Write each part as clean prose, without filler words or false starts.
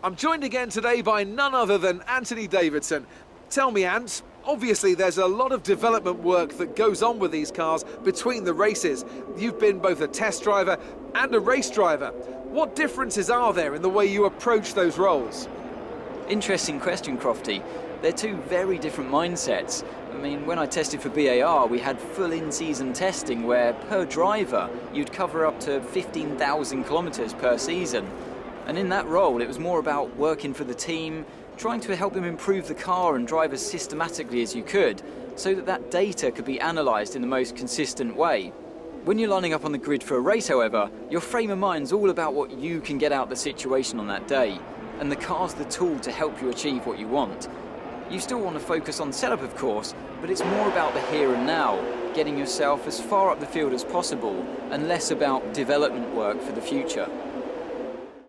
I'm joined again today by none other than Anthony Davidson. Tell me, Ant, obviously there's a lot of development work that goes on with these cars between the races. You've been both a test driver and a race driver. What differences are there in the way you approach those roles? Interesting question, Crofty. They're two very different mindsets. I mean, when I tested for BAR, we had full in-season testing where, per driver, you'd cover up to 15,000 kilometres per season. And in that role, it was more about working for the team, trying to help them improve the car and drive as systematically as you could, so that that data could be analysed in the most consistent way. When you're lining up on the grid for a race, however, your frame of mind's all about what you can get out of the situation on that day, and the car's the tool to help you achieve what you want. You still want to focus on setup, of course, but it's more about the here and now, getting yourself as far up the field as possible, and less about development work for the future.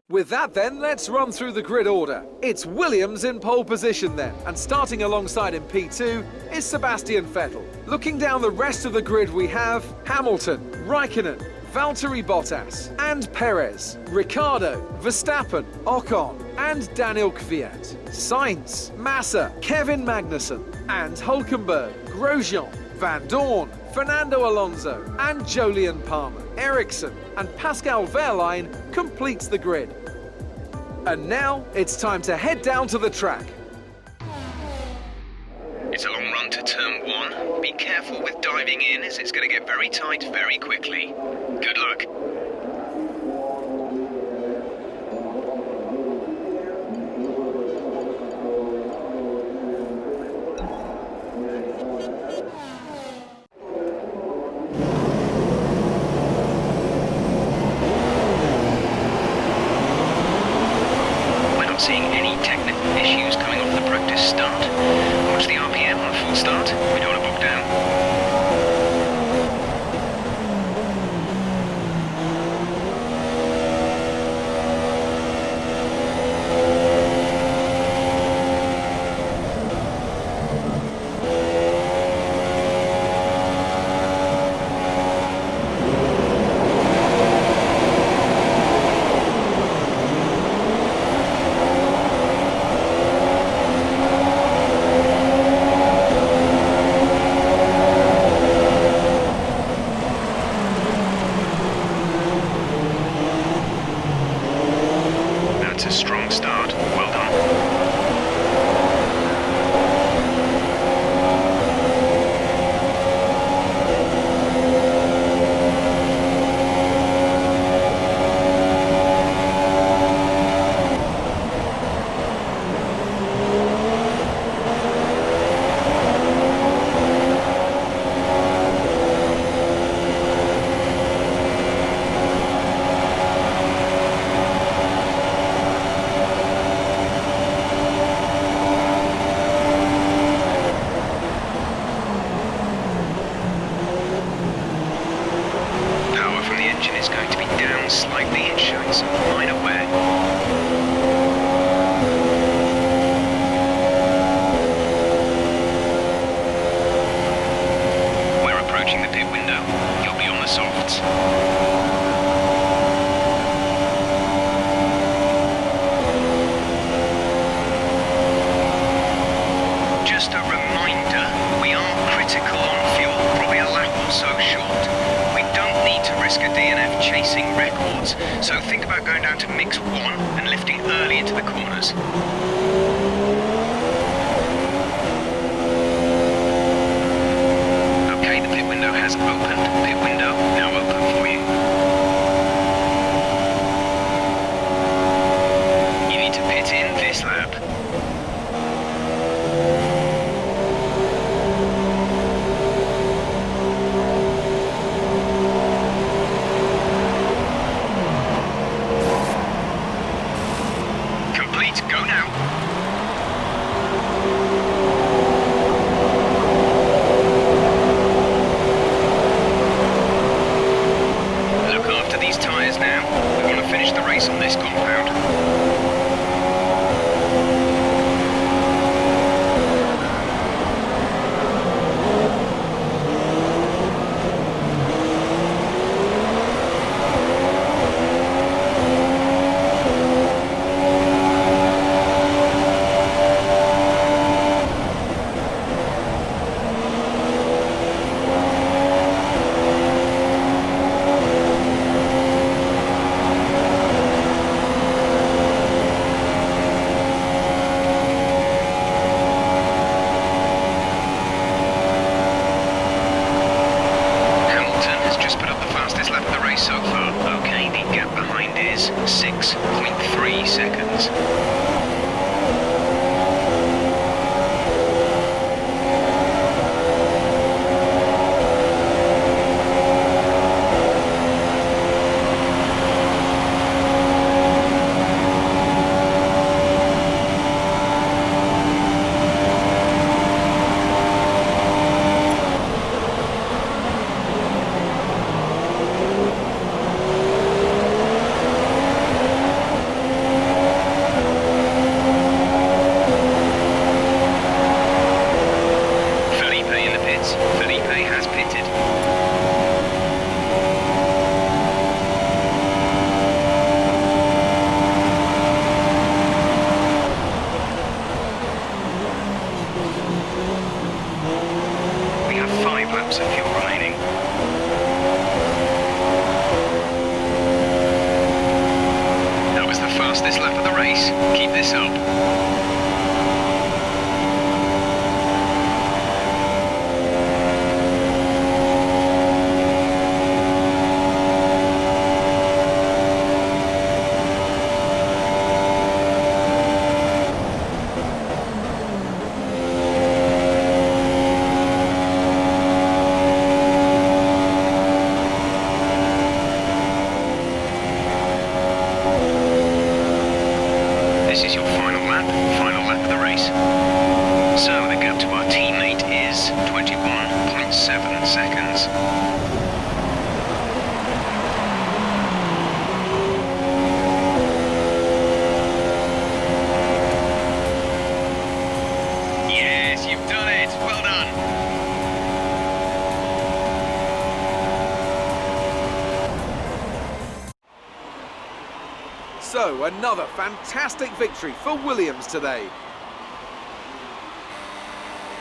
With that then, let's run through the grid order. It's Williams in pole position then, and starting alongside in P2 is Sebastian Vettel. Looking down the rest of the grid we have Hamilton, Raikkonen, Valtteri Bottas and Perez, Ricciardo, Verstappen, Ocon and Daniel Kvyat, Sainz, Massa, Kevin Magnussen and Hulkenberg, Grosjean, Van Dorn, Fernando Alonso and Jolyon Palmer, Ericsson and Pascal Wehrlein completes the grid. And now it's time to head down to the track. It's a long run to turn 1. Be careful with diving in as it's going to get very tight very quickly. Good luck. We're not seeing any technical issues coming off the practice start. Watch the RPM on full start. We don't want to bog down. That's a strong start. Well done. Is going to be down slightly, it's showing some minor wear. We're approaching the pit window. You'll be on the softs. Just a reminder, we are critical on fuel, probably a lap or so short. We don't need to risk a DNF chasing records, so think about going down to mix 1 and lifting early into the corners. Okay, the pit window has opened. Pit window now open for you. You need to pit in this lap. Go now. this up. This is your final lap of the race. So the gap to our teammate is 21.7 seconds. Yes, you've done it. Well done. So, another fantastic victory for Williams today.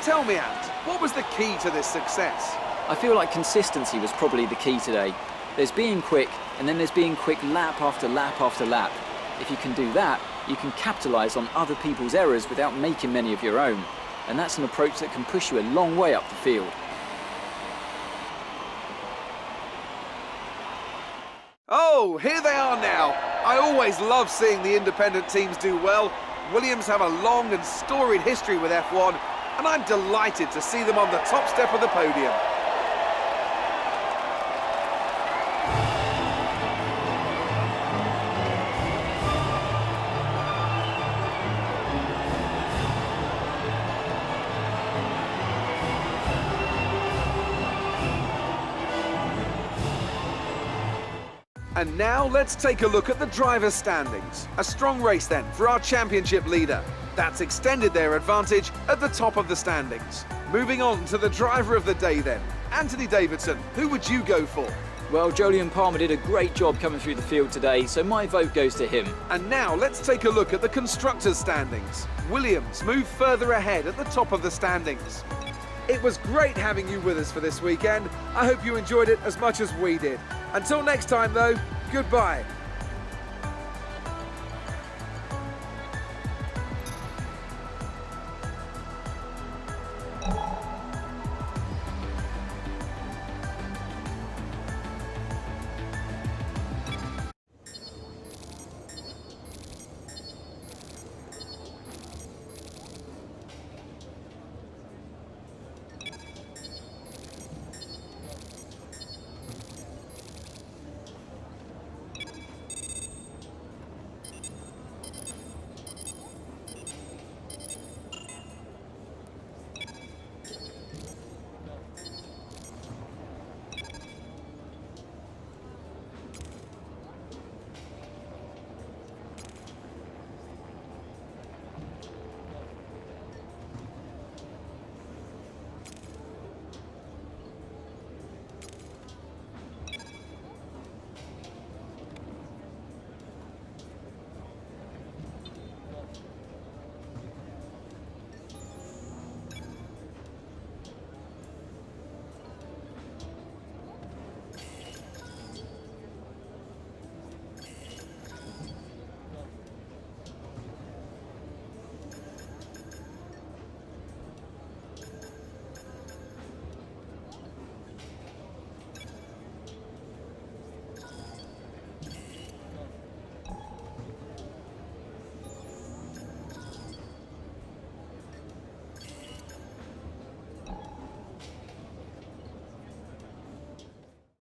Tell me, Ant, what was the key to this success? I feel like consistency was probably the key today. There's being quick, and then there's being quick lap after lap after lap. If you can do that, you can capitalise on other people's errors without making many of your own. And that's an approach that can push you a long way up the field. Oh, here they are now. I always love seeing the independent teams do well. Williams have a long and storied history with F1, and I'm delighted to see them on the top step of the podium. And now let's take a look at the driver's standings. A strong race then for our championship leader. That's extended their advantage at the top of the standings. Moving on to the driver of the day then. Anthony Davidson, who would you go for? Well, Jolyon Palmer did a great job coming through the field today, so my vote goes to him. And now let's take a look at the Constructors Standings. Williams moved further ahead at the top of the standings. It was great having you with us for this weekend. I hope you enjoyed it as much as we did. Until next time though, goodbye.